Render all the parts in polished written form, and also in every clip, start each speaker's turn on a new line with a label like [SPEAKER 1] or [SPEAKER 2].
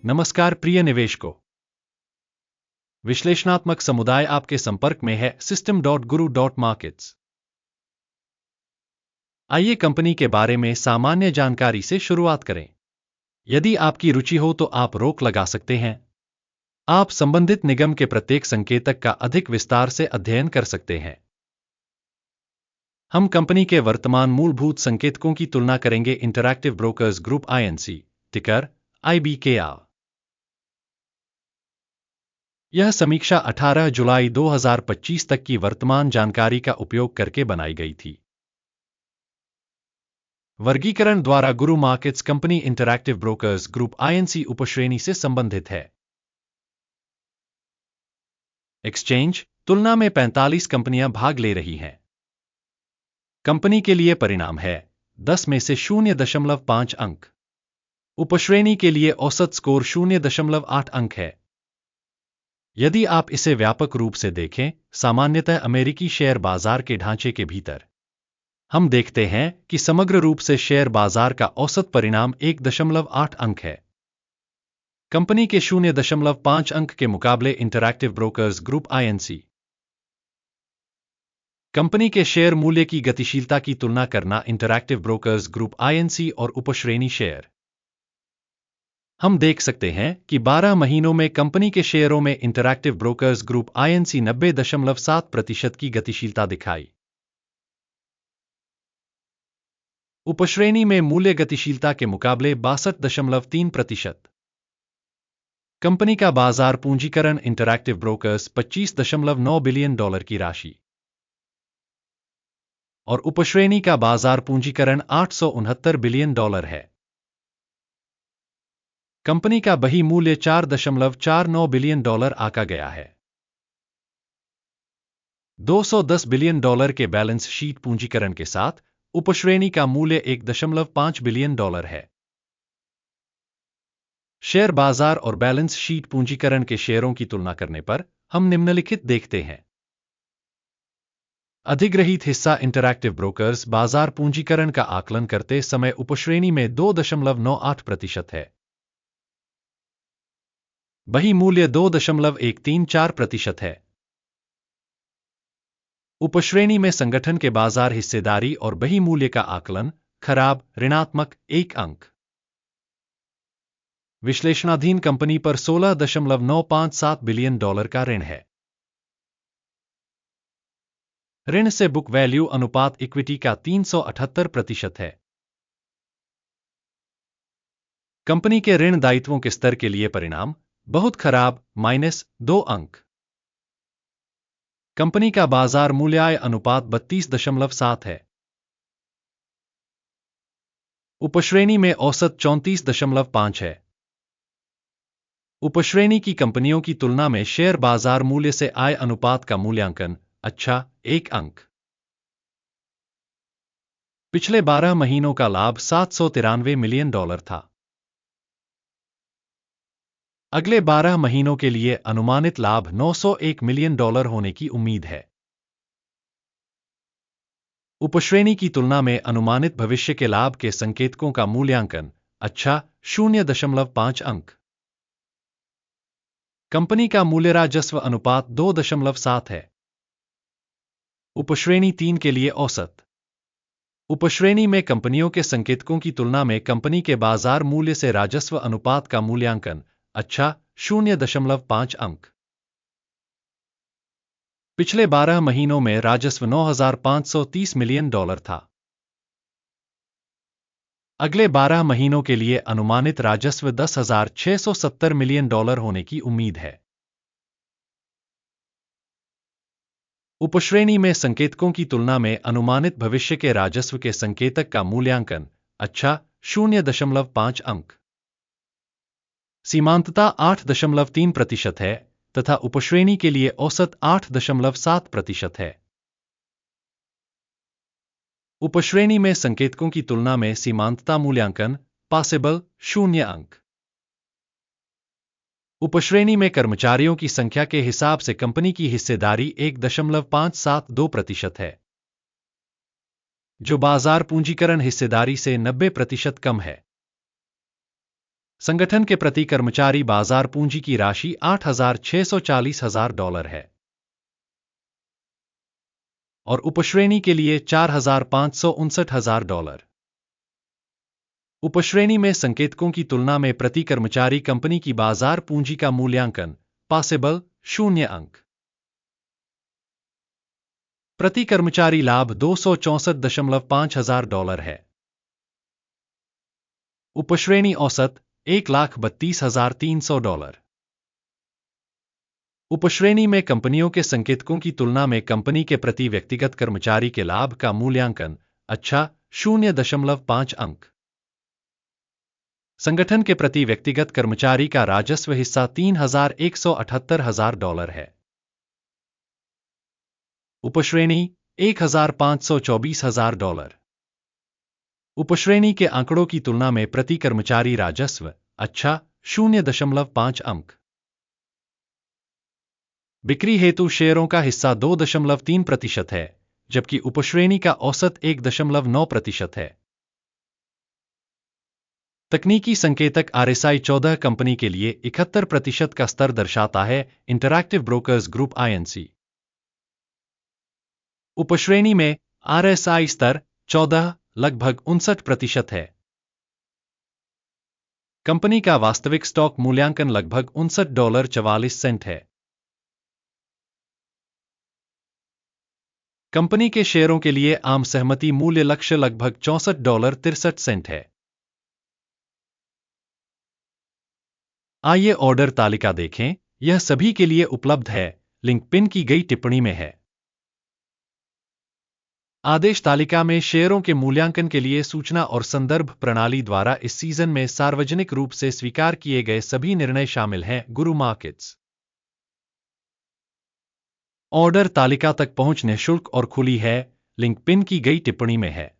[SPEAKER 1] नमस्कार प्रिय निवेशकों। विश्लेषणात्मक समुदाय आपके संपर्क में है System.Guru.Markets। आइए कंपनी के बारे में सामान्य जानकारी से शुरुआत करें। यदि आपकी रुचि हो तो आप रोक लगा सकते हैं। आप संबंधित निगम के प्रत्येक संकेतक का अधिक विस्तार से अध्ययन कर सकते हैं। हम कंपनी के वर्तमान मूलभूत संकेतकों की तुलना करेंगे। इंटरैक्टिव ब्रोकर्स ग्रुप INC, टिकर IBKR। यह समीक्षा 18 जुलाई 2025 तक की वर्तमान जानकारी का उपयोग करके बनाई गई थी। वर्गीकरण द्वारा गुरु markets company interactive brokers group INC उपश्रेणी से संबंधित है। एक्सचेंज तुलना में 45 कंपनियां भाग ले रही हैं। कंपनी के लिए परिणाम है 10 में से 0.5 अंक। उपश्रेणी के लिए औसत स्कोर 0.8 अंक है। यदि आप इसे व्यापक रूप से देखें, सामान्यतः अमेरिकी शेयर बाजार के ढांचे के भीतर, हम देखते हैं कि समग्र रूप से शेयर बाजार का औसत परिणाम 1.8 अंक है। कंपनी के 0.5 अंक के मुकाबले interactive brokers group INC company के शेयर मूल्य की गतिशीलता की तुलना करना। इंटरैक्टिव ब्रोकर्स ग्रुप INC और उपश्रेणी शेयर, हम देख सकते हैं कि 12 महीनों में कंपनी के शेयरों में इंटरैक्टिव ब्रोकर्स ग्रुप INC 90.7% की गतिशीलता दिखाई। उपश्रेणी में मूल्य गतिशीलता के मुकाबले 62.3%। कंपनी का बाजार पूंजीकरण इंटरैक्टिव ब्रोकर्स $25.9 बिलियन की राशि और उपश्रेणी का बाजार पूंजीकरण $869 बिलियन है। कंपनी का बही मूल्य $4.49 बिलियन आका गया है। $210 बिलियन के बैलेंस शीट पूंजीकरण के साथ उपश्रेणी का मूल्य $1.5 बिलियन है। शेयर बाजार और बैलेंस शीट पूंजीकरण के शेयरों की तुलना करने पर हम निम्नलिखित देखते हैं। अधिग्रहित हिस्सा इंटरैक्टिव ब्रोकर्स बाजार पूंजीकरण का आकलन करते समय उपश्रेणी में 2.98% है। बही मूल्य 2.134% है। उपश्रेणी में संगठन के बाजार हिस्सेदारी और बही मूल्य का आकलन खराब ऋणात्मक 1 अंक। विश्लेषणाधीन कंपनी पर $16.957 बिलियन का ऋण है। ऋण से बुक वैल्यू अनुपात इक्विटी का 378% है। कंपनी के ऋण दायित्वों के स्तर के लिए परिणाम बहुत खराब -2 अंक। कंपनी का बाजार मूल्य अनुपात 32.7 है। उपश्रेणी में औसत 34.5 है। उपश्रेणी की कंपनियों की तुलना में शेयर बाजार मूल्य से आय अनुपात का मूल्यांकन अच्छा 1 अंक। पिछले 12 महीनों का लाभ $793 मिलियन था। अगले 12 महीनों के लिए अनुमानित लाभ $901 मिलियन होने की उम्मीद है। उपश्रेणी की तुलना में अनुमानित भविष्य के लाभ के संकेतकों का मूल्यांकन अच्छा 0.5 अंक। कंपनी का मूल्य राजस्व अनुपात 2.7 है। उपश्रेणी 3 के लिए औसत। उपश्रेणी में कंपनियों के संकेतकों की तुलना में कंपनी के बाजार मूल्य से राजस्व अनुपात का मूल्यांकन अच्छा 0.5 अंक। पिछले 12 महीनों में राजस्व $9,530 मिलियन था। अगले 12 महीनों के लिए अनुमानित राजस्व $10,670 मिलियन होने की उम्मीद है। उपश्रेणी में संकेतकों की तुलना में अनुमानित भविष्य के राजस्व के संकेतक का मूल्यांकन अच्छा 0.5 अंक। सीमांतता 8.3% है तथा उपश्रेणी के लिए औसत 8.7% है। उपश्रेणी में संकेतकों की तुलना में सीमांतता मूल्यांकन पॉसिबल 0 अंक। उपश्रेणी में कर्मचारियों की संख्या के हिसाब से कंपनी की हिस्सेदारी 1.572% है, जो बाजार पूंजीकरण हिस्सेदारी से 90% कम है। संगठन के प्रति कर्मचारी बाजार पूंजी की राशि $8,640,000 है और उपश्रेणी के लिए $4,559,000। उपश्रेणी में संकेतकों की तुलना में प्रति कर्मचारी कंपनी की बाजार पूंजी का मूल्यांकन पॉसिबल 0 अंक। प्रति कर्मचारी लाभ $264,500 है। उपश्रेणी औसत $1,32,300। उपश्रेणी में कंपनियों के संकेतकों की तुलना में कंपनी के प्रति व्यक्तिगत कर्मचारी के लाभ का मूल्यांकन अच्छा 0.5 अंक। संगठन के प्रति व्यक्तिगत कर्मचारी का राजस्व हिस्सा $3,178,000 है। उपश्रेणी $1,524,000। उपश्रेणी के आंकड़ों की तुलना में प्रति कर्मचारी राजस्व अच्छा 0.5 अंक। बिक्री हेतु शेयरों का हिस्सा 2.3% है, जबकि उपश्रेणी का औसत 1.9% है। तकनीकी संकेतक RSI 14 कंपनी के लिए 71% का स्तर दर्शाता है। Interactive brokers group INC। उपश्रेणी में RSI स्तर 14 लगभग 59% है। कंपनी का वास्तविक स्टॉक मूल्यांकन लगभग $59.44 है। कंपनी के शेयरों के लिए आम सहमति मूल्य लक्ष्य लगभग $64.63 है। आइए ऑर्डर तालिका देखें, यह सभी के लिए उपलब्ध है। लिंक पिन की गई टिप्पणी में है। आदेश तालिका में शेयरों के मूल्यांकन के लिए सूचना और संदर्भ प्रणाली द्वारा इस सीजन में सार्वजनिक रूप से स्वीकार किए गए सभी निर्णय शामिल हैं। गुरु मार्केट्स ऑर्डर तालिका तक पहुंच निःशुल्क और खुली है। लिंक पिन की गई टिप्पणी में है।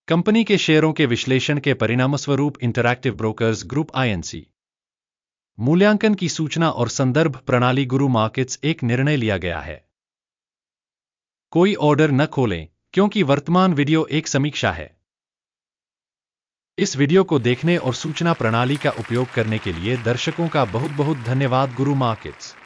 [SPEAKER 1] कंपनी के शेयरों के विश्लेषण के परिणामस्वरूप इंटरैक्टिव ब्रोकर्स ग्रुप INC मूल्यांकन की सूचना और संदर्भ प्रणाली गुरु मार्केट्स एक निर्णय लिया गया है। कोई ऑर्डर न खोलें, क्योंकि वर्तमान वीडियो एक समीक्षा है। इस वीडियो को देखने और सूचना प्रणाली का उपयोग करने के लिए दर्शकों का बहुत बहुत धन्यवाद। गुरु मार्केट्स।